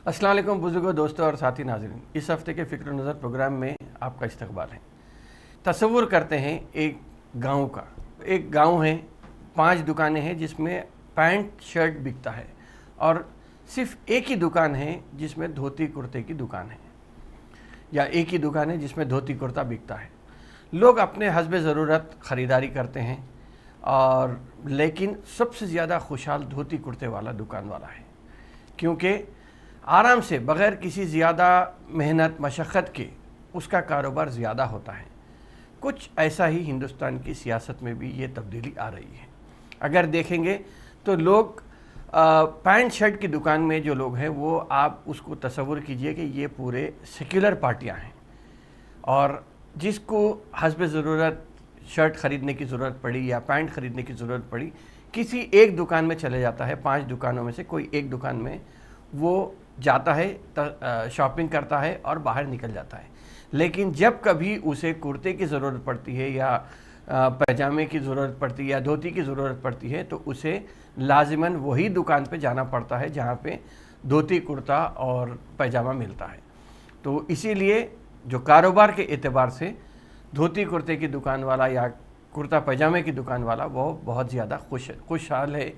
अस्सलाम वालेकुम बुजुर्गों, दोस्तों और साथी नाज़रीन। इस हफ्ते के फ़िक्र नज़र प्रोग्राम में आपका इस्तकबाल है। तसव्वुर करते हैं एक गांव का। एक गांव है, 5 दुकानें हैं जिसमें पैंट शर्ट बिकता है और सिर्फ एक ही दुकान है जिसमें धोती कुर्ते की दुकान है, या एक ही दुकान है जिसमें धोती कुर्ता बिकता है। लोग अपने हस्बे ज़रूरत ख़रीदारी करते हैं और लेकिन सबसे ज़्यादा खुशहाल धोती कुर्ते वाला दुकान वाला है, क्योंकि आराम से बग़ैर किसी ज़्यादा मेहनत मशक्क़त के उसका कारोबार ज़्यादा होता है। कुछ ऐसा ही हिंदुस्तान की सियासत में भी ये तब्दीली आ रही है। अगर देखेंगे तो लोग पैंट शर्ट की दुकान में जो लोग हैं वो आप उसको तसव्वुर कीजिए कि ये पूरे सेक्युलर पार्टियां हैं, और जिसको हस्ब ज़रूरत शर्ट ख़रीदने की ज़रूरत पड़ी या पैंट ख़रीदने की ज़रूरत पड़ी, किसी एक दुकान में चले जाता है। 5 दुकानों में से कोई एक दुकान में वो जाता है, शॉपिंग करता है और बाहर निकल जाता है। लेकिन जब कभी उसे कुर्ते की ज़रूरत पड़ती है या पैजामे की ज़रूरत पड़ती है या धोती की ज़रूरत पड़ती है तो उसे लाजिमन वही दुकान पे जाना पड़ता है जहाँ पे धोती कुर्ता और पैजामा मिलता है। तो इसीलिए जो कारोबार के एतबार से धोती कुर्ते की दुकान वाला या कुर्ता पैजामे की दुकान वाला वो बहुत ज़्यादा खुशहाल है,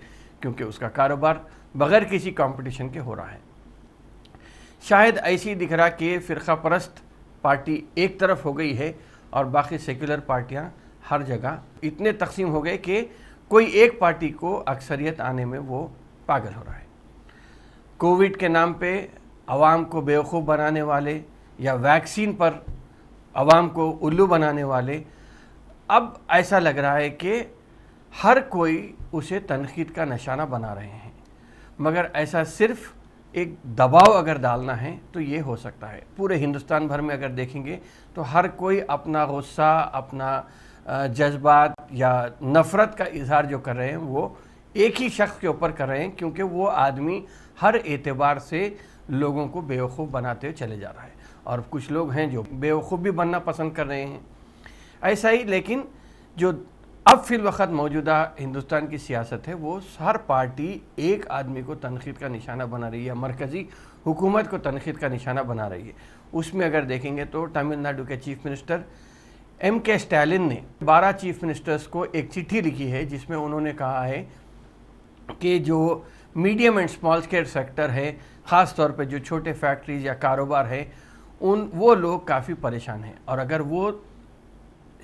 क्योंकि उसका कारोबार बग़ैर किसी कंपटीशन के हो रहा है। शायद ऐसी दिख रहा कि फ़िरक़ा परस्त पार्टी एक तरफ हो गई है और बाकी सेक्युलर पार्टियां हर जगह इतने तकसीम हो गए कि कोई एक पार्टी को अक्सरियत आने में वो पागल हो रहा है। कोविड के नाम पे आवाम को बेवकूफ़ बनाने वाले या वैक्सीन पर आवाम को उल्लू बनाने वाले, अब ऐसा लग रहा है कि हर कोई उसे तनकीद का निशाना बना रहे हैं। मगर ऐसा सिर्फ एक दबाव अगर डालना है तो ये हो सकता है। पूरे हिंदुस्तान भर में अगर देखेंगे तो हर कोई अपना गुस्सा, अपना जज्बात या नफ़रत का इजहार जो कर रहे हैं वो एक ही शख्स के ऊपर कर रहे हैं, क्योंकि वो आदमी हर एतबार से लोगों को बेवकूफ़ बनाते हुए चले जा रहा है। और कुछ लोग हैं जो बेवकूफ़ भी बनना पसंद कर रहे हैं। ऐसा ही लेकिन जो अब फ़िल वक़्त मौजूदा हिंदुस्तान की सियासत है वो हर पार्टी एक आदमी को तनकीद का निशाना बना रही है, मरकज़ी हुकूमत को तनकीद का निशाना बना रही है। उसमें अगर देखेंगे तो तमिलनाडु के चीफ़ मिनिस्टर MK स्टालिन ने 12 चीफ़ मिनिस्टर्स को एक चिट्ठी लिखी है जिसमें उन्होंने कहा है कि जो medium and small scale sector है, ख़ास तौर पे जो छोटे फैक्ट्रीज़ या कारोबार है, वो लोग काफ़ी परेशान हैं, और अगर वो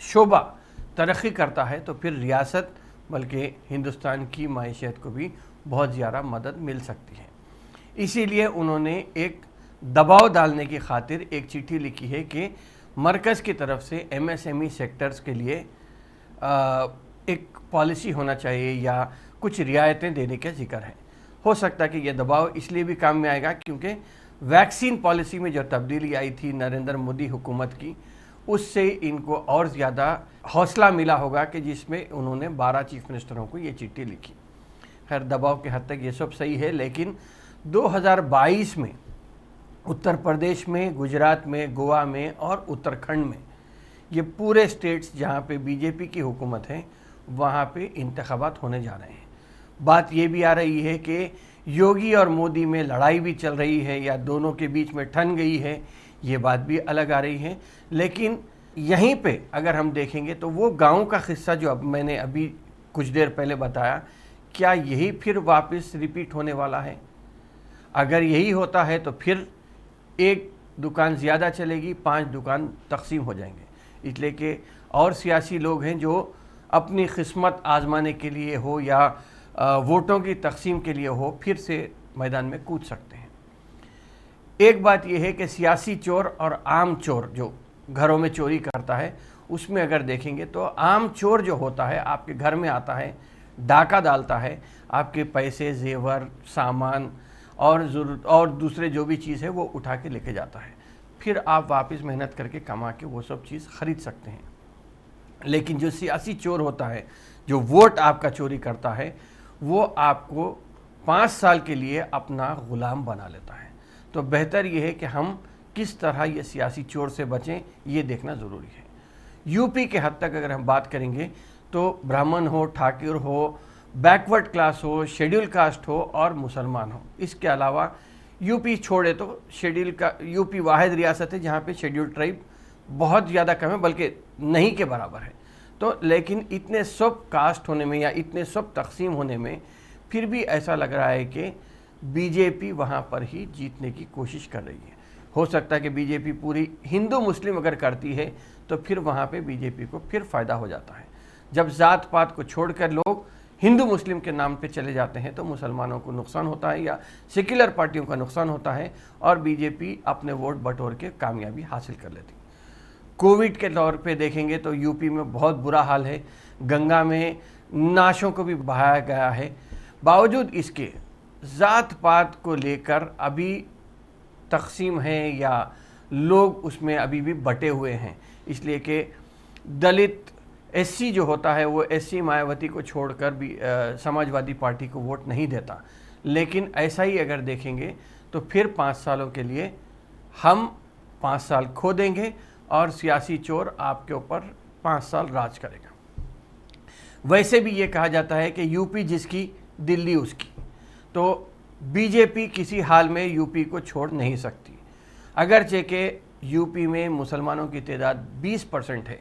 शोबा तरक्की करता है तो फिर रियासत बल्कि हिंदुस्तान की माइशत को भी बहुत ज़्यादा मदद मिल सकती है। इसीलिए उन्होंने एक दबाव डालने की खातिर एक चिट्ठी लिखी है कि मरकज़ की तरफ से MSME सेक्टर्स के लिए एक पॉलिसी होना चाहिए या कुछ रियायतें देने का जिक्र है। हो सकता है कि यह दबाव इसलिए भी काम में आएगा क्योंकि वैक्सीन पॉलिसी में जो तब्दीली आई थी नरेंद्र मोदी हुकूमत की, उससे इनको और ज़्यादा हौसला मिला होगा कि जिसमें उन्होंने 12 चीफ़ मिनिस्टरों को ये चिट्ठी लिखी। खैर, दबाव के हद तक ये सब सही है, लेकिन 2022 में उत्तर प्रदेश में, गुजरात में, गोवा में और उत्तराखंड में, ये पूरे स्टेट्स जहाँ पे बीजेपी की हुकूमत है वहाँ पे इंतखाबात होने जा रहे हैं। बात ये भी आ रही है कि योगी और मोदी में लड़ाई भी चल रही है या दोनों के बीच में ठन गई है, ये बात भी अलग आ रही है। लेकिन यहीं पे अगर हम देखेंगे तो वो गांव का किस्सा जो अब मैंने अभी कुछ देर पहले बताया, क्या यही फिर वापस रिपीट होने वाला है? अगर यही होता है तो फिर एक दुकान ज़्यादा चलेगी, 5 दुकान तकसीम हो जाएंगे। इसलिए कि और सियासी लोग हैं जो अपनी किस्मत आजमाने के लिए हो या वोटों की तकसीम के लिए हो, फिर से मैदान में कूद सकते हैं। एक बात यह है कि सियासी चोर और आम चोर जो घरों में चोरी करता है, उसमें अगर देखेंगे तो आम चोर जो होता है आपके घर में आता है, डाका डालता है, आपके पैसे, जेवर, सामान और ज़रूरत और दूसरे जो भी चीज़ है वो उठा के लेके जाता है। फिर आप वापस मेहनत करके कमा के वो सब चीज़ ख़रीद सकते हैं। लेकिन जो सियासी चोर होता है, जो वोट आपका चोरी करता है, वो आपको 5 साल के लिए अपना ग़ुलाम बना लेता है। तो बेहतर ये है कि हम किस तरह ये सियासी चोर से बचें, ये देखना ज़रूरी है। यूपी के हद तक अगर हम बात करेंगे तो ब्राह्मण हो, ठाकुर हो, बैकवर्ड क्लास हो, शेड्यूल कास्ट हो और मुसलमान हो, इसके अलावा यूपी छोड़े तो शेड्यूल का यूपी वाहिद रियासत है जहाँ पे शेड्यूल ट्राइब बहुत ज़्यादा कम है, बल्कि नहीं के बराबर है। तो लेकिन इतने सब कास्ट होने में या इतने सब तकसीम होने में फिर भी ऐसा लग रहा है कि बीजेपी वहाँ पर ही जीतने की कोशिश कर रही है। हो सकता है कि बीजेपी पूरी हिंदू मुस्लिम अगर करती है तो फिर वहाँ पे बीजेपी को फिर फ़ायदा हो जाता है। जब ज़ात पात को छोड़कर लोग हिंदू मुस्लिम के नाम पे चले जाते हैं तो मुसलमानों को नुकसान होता है या सेक्युलर पार्टियों का नुकसान होता है और बीजेपी अपने वोट बटोर के कामयाबी हासिल कर लेती। कोविड के तौर पे देखेंगे तो यूपी में बहुत बुरा हाल है, गंगा में नाशों को भी बहाया गया है। बावजूद इसके ज़ात पात को लेकर अभी तकसीम है या लोग उसमें अभी भी बटे हुए हैं, इसलिए कि दलित एससी जो होता है वो एससी मायावती को छोड़कर भी समाजवादी पार्टी को वोट नहीं देता। लेकिन ऐसा ही अगर देखेंगे तो फिर 5 सालों के लिए हम 5 साल खो देंगे और सियासी चोर आपके ऊपर 5 साल राज करेगा। वैसे भी ये कहा जाता है कि यूपी जिसकी दिल्ली उसकी, तो बीजेपी किसी हाल में यूपी को छोड़ नहीं सकती। अगरचे के यूपी में मुसलमानों की तादाद 20% है,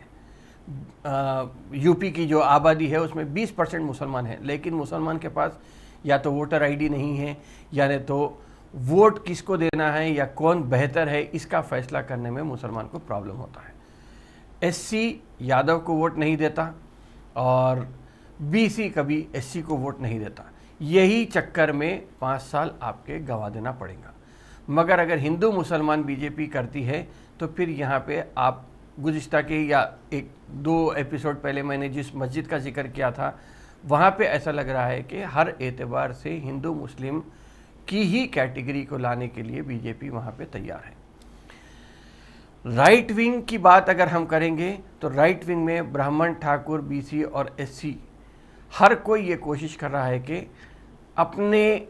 यूपी की जो आबादी है उसमें 20% मुसलमान है, लेकिन मुसलमान के पास या तो वोटर आईडी नहीं है या नहीं तो वोट किसको देना है या कौन बेहतर है इसका फैसला करने में मुसलमान को प्रॉब्लम होता है। एससी यादव को वोट नहीं देता और बीसी कभी एससी को वोट नहीं देता। यही चक्कर में 5 साल आपके गंवा देना पड़ेगा। मगर अगर हिंदू मुसलमान बीजेपी करती है तो फिर यहाँ पे आप गुज़िश्ता के या 1-2 एपिसोड पहले मैंने जिस मस्जिद का जिक्र किया था वहाँ पे ऐसा लग रहा है कि हर एतबार से हिंदू मुस्लिम की ही कैटेगरी को लाने के लिए बीजेपी वहाँ पे तैयार है। राइट विंग की बात अगर हम करेंगे तो राइट विंग में ब्राह्मण, ठाकुर, बीसी और एससी हर कोई ये कोशिश कर रहा है कि अपने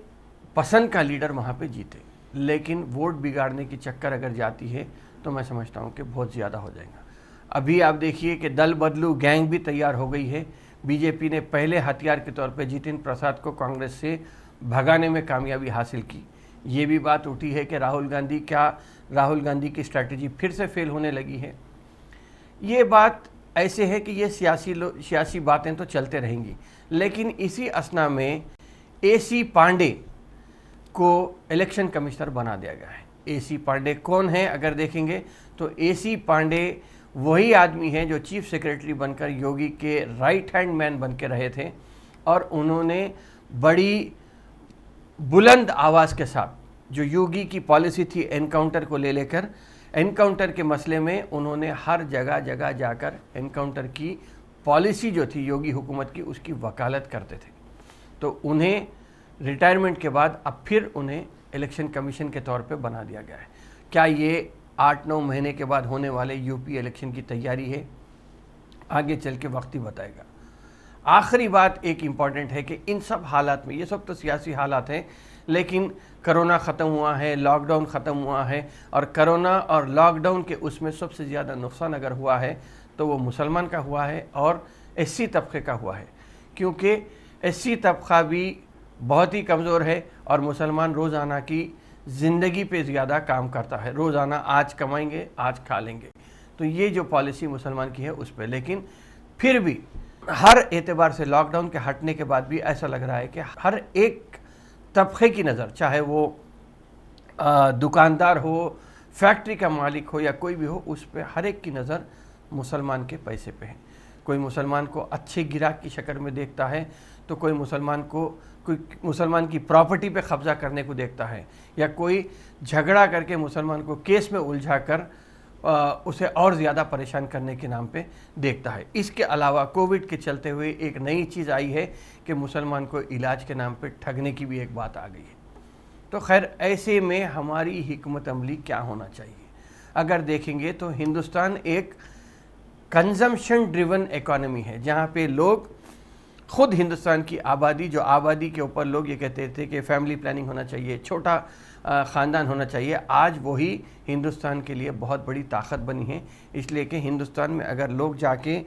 पसंद का लीडर वहाँ पे जीते, लेकिन वोट बिगाड़ने की चक्कर अगर जाती है तो मैं समझता हूँ कि बहुत ज़्यादा हो जाएगा। अभी आप देखिए कि दल बदलू गैंग भी तैयार हो गई है। बीजेपी ने पहले हथियार के तौर पे जितेंद्र प्रसाद को कांग्रेस से भगाने में कामयाबी हासिल की। ये भी बात उठी है कि राहुल गांधी की स्ट्रैटेजी फिर से फेल होने लगी है। ये बात ऐसे है कि ये सियासी बातें तो चलते रहेंगी, लेकिन इसी असना में एसी पांडे को इलेक्शन कमिश्नर बना दिया गया है। एसी पांडे कौन है अगर देखेंगे तो एसी पांडे वही आदमी है जो चीफ सेक्रेटरी बनकर योगी के राइट हैंड मैन बन के रहे थे और उन्होंने बड़ी बुलंद आवाज़ के साथ जो योगी की पॉलिसी थी एनकाउंटर को लेकर, एनकाउंटर के मसले में उन्होंने हर जगह जाकर एनकाउंटर की पॉलिसी जो थी योगी हुकूमत की उसकी वकालत करते थे। तो उन्हें रिटायरमेंट के बाद अब फिर उन्हें इलेक्शन कमीशन के तौर पे बना दिया गया है। क्या ये 8-9 महीने के बाद होने वाले यूपी इलेक्शन की तैयारी है? आगे चल के वक्त ही बताएगा। आखिरी बात एक इम्पॉर्टेंट है कि इन सब हालात में, ये सब तो सियासी हालात हैं, लेकिन कोरोना ख़त्म हुआ है, लॉकडाउन ख़त्म हुआ है और कोरोना और लॉकडाउन के उसमें सबसे ज़्यादा नुकसान अगर हुआ है तो वो मुसलमान का हुआ है और एससी तबके का हुआ है, क्योंकि एससी तबका भी बहुत ही कमज़ोर है और मुसलमान रोज़ाना की ज़िंदगी पे ज़्यादा काम करता है। रोज़ाना आज कमाएंगे आज खा लेंगे, तो ये जो पॉलिसी मुसलमान की है उस पर। लेकिन फिर भी हर एतबार से लॉकडाउन के हटने के बाद भी ऐसा लग रहा है कि हर एक तबके की नज़र, चाहे वो दुकानदार हो, फैक्ट्री का मालिक हो या कोई भी हो, उस पर हर एक की नज़र मुसलमान के पैसे पे है। कोई मुसलमान को अच्छे गिराक की शक्ल में देखता है तो कोई मुसलमान की प्रॉपर्टी पे कब्ज़ा करने को देखता है या कोई झगड़ा करके मुसलमान को केस में उलझा कर उसे और ज़्यादा परेशान करने के नाम पे देखता है। इसके अलावा कोविड के चलते हुए एक नई चीज़ आई है कि मुसलमान को इलाज के नाम पे ठगने की भी एक बात आ गई है। तो खैर ऐसे में हमारी हिकमत अमली क्या होना चाहिए? अगर देखेंगे तो हिंदुस्तान एक कंजम्पशन ड्रिवन इकोनॉमी है जहाँ पे लोग खुद, हिंदुस्तान की आबादी, जो आबादी के ऊपर लोग ये कहते थे कि फैमिली प्लानिंग होना चाहिए, छोटा ख़ानदान होना चाहिए, आज वही हिंदुस्तान के लिए बहुत बड़ी ताकत बनी है। इसलिए कि हिंदुस्तान में अगर लोग जाके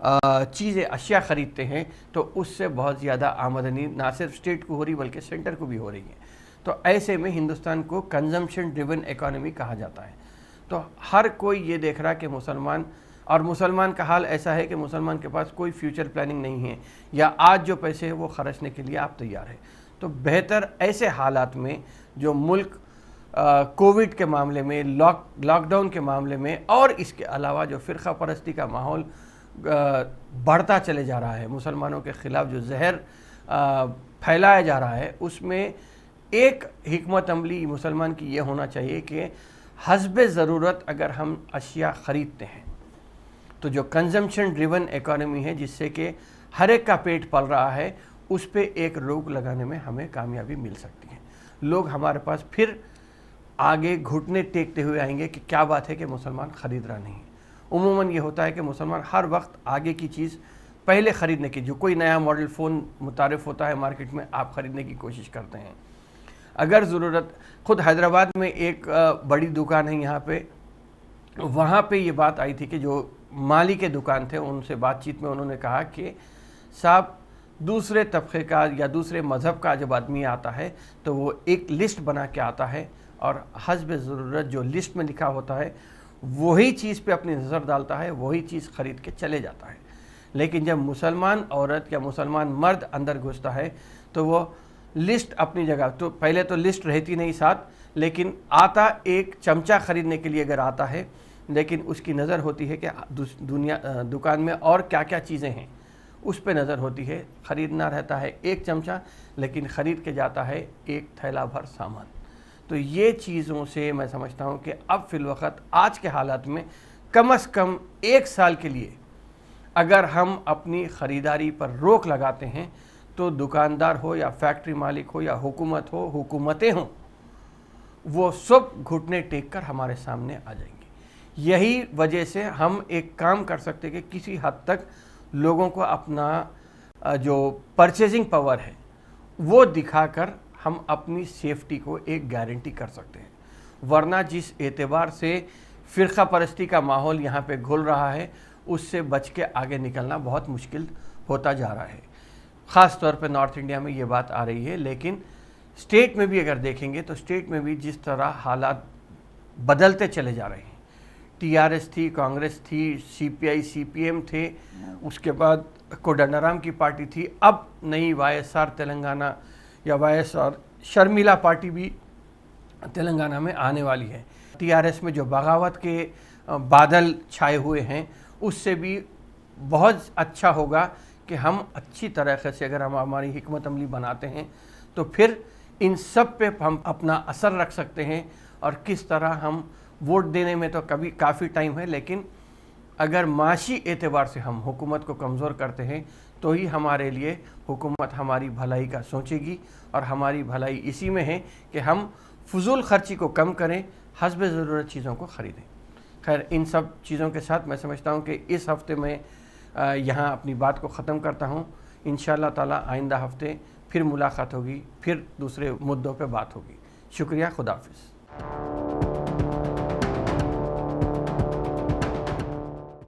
चीज़ें, अशिया ख़रीदते हैं तो उससे बहुत ज़्यादा आमदनी ना सिर्फ स्टेट को हो रही बल्कि सेंटर को भी हो रही है। تو ایسے میں ہندوستان کو کنزمپشن ڈریون اکانومی کہا جاتا ہے. تو ہر کوئی یہ دیکھ رہا کہ مسلمان کا حال ایسا ہے کہ مسلمان کے پاس کوئی فیوچر پلاننگ نہیں ہے, یا آج جو پیسے ہیں وہ خرچنے کے لیے آپ تیار ہیں. تو بہتر ایسے حالات میں جو ملک کووڈ کے معاملے میں, لاک ڈاؤن کے معاملے میں, اور اس کے علاوہ جو فرقہ پرستی کا ماحول بڑھتا چلے جا رہا ہے, مسلمانوں کے خلاف جو زہر پھیلایا جا رہا ہے, اس میں ایک حکمت عملی مسلمان کی یہ ہونا چاہیے کہ حسب ضرورت اگر ہم اشیاء خریدتے ہیں تو جو کنزمپشن ڈریون اکانومی ہے, جس سے کہ ہر ایک کا پیٹ پل رہا ہے, اس پہ ایک روک لگانے میں ہمیں کامیابی مل سکتی ہے. لوگ ہمارے پاس پھر آگے گھٹنے ٹیکتے ہوئے آئیں گے کہ کیا بات ہے کہ مسلمان خرید رہا نہیں. عموماً یہ ہوتا ہے کہ مسلمان ہر وقت آگے کی چیز پہلے خریدنے کی, جو کوئی نیا ماڈل فون متعارف ہوتا ہے مارکیٹ میں, آپ خریدنے کی کوشش کرتے ہیں. اگر ضرورت, خود حیدرآباد میں ایک بڑی دکان ہے یہاں پہ, وہاں پہ یہ بات آئی تھی کہ جو مالی کے دکان تھے, ان سے بات چیت میں انہوں نے کہا کہ صاحب دوسرے طبقے کا یا دوسرے مذہب کا جب آدمی آتا ہے تو وہ ایک لسٹ بنا کے آتا ہے, اور حسب ضرورت جو لسٹ میں لکھا ہوتا ہے وہی چیز پہ اپنی نظر ڈالتا ہے, وہی چیز خرید کے چلے جاتا ہے. لیکن جب مسلمان عورت یا مسلمان مرد اندر گھستا ہے تو وہ لسٹ اپنی جگہ, تو پہلے تو لسٹ رہتی نہیں ساتھ, لیکن آتا ایک چمچہ خریدنے کے لیے اگر آتا ہے, لیکن اس کی نظر ہوتی ہے کہ دکان میں اور کیا کیا چیزیں ہیں, اس پہ نظر ہوتی ہے. خریدنا رہتا ہے ایک چمچہ, لیکن خرید کے جاتا ہے ایک تھیلا بھر سامان. تو یہ چیزوں سے میں سمجھتا ہوں کہ اب فی الوقت آج کے حالات میں کم از کم 1 سال کے لیے اگر ہم اپنی خریداری پر روک لگاتے ہیں تو دکاندار ہو یا فیکٹری مالک ہو یا حکومت ہو, حکومتیں ہوں, وہ سب گھٹنے ٹیک کر ہمارے سامنے آ جائیں گے. یہی وجہ سے ہم ایک کام کر سکتے کہ کسی حد تک لوگوں کو اپنا جو پرچیزنگ پاور ہے وہ دکھا کر ہم اپنی سیفٹی کو ایک گارنٹی کر سکتے ہیں. ورنہ جس اعتبار سے فرقہ پرستی کا ماحول یہاں پہ گھل رہا ہے, اس سے بچ کے آگے نکلنا بہت مشکل ہوتا جا رہا ہے. خاص طور پہ نارتھ انڈیا میں یہ بات آ رہی ہے, لیکن اسٹیٹ میں بھی اگر دیکھیں گے تو اسٹیٹ میں بھی جس طرح حالات بدلتے چلے جا رہے ہیں, TRS تھی, کانگریس تھی, CPI CPM تھے, اس کے بعد کوڈنڈرام کی پارٹی تھی, اب نئی YSR تلنگانہ یا YSR شرمیلا پارٹی بھی تلنگانہ میں آنے والی ہے. TRS میں جو بغاوت کے بادل چھائے ہوئے ہیں, اس سے بھی بہت اچھا ہوگا کہ ہم اچھی طریقے سے اگر ہم ہماری حکمت عملی بناتے ہیں تو پھر ان سب پہ ہم اپنا اثر رکھ سکتے ہیں. اور کس طرح ہم ووٹ دینے میں تو کافی ٹائم ہے, لیکن اگر معاشی اعتبار سے ہم حکومت کو کمزور کرتے ہیں تو ہی ہمارے لیے حکومت ہماری بھلائی کا سوچے گی. اور ہماری بھلائی اسی میں ہے کہ ہم فضول خرچی کو کم کریں, حسب ضرورت چیزوں کو خریدیں. خیر, ان سب چیزوں کے ساتھ میں سمجھتا ہوں کہ اس ہفتے میں یہاں اپنی بات کو ختم کرتا ہوں. انشاءاللہ تعالی آئندہ ہفتے پھر ملاقات ہوگی, پھر دوسرے مدعوں پہ بات ہوگی. شکریہ, خدا حافظ.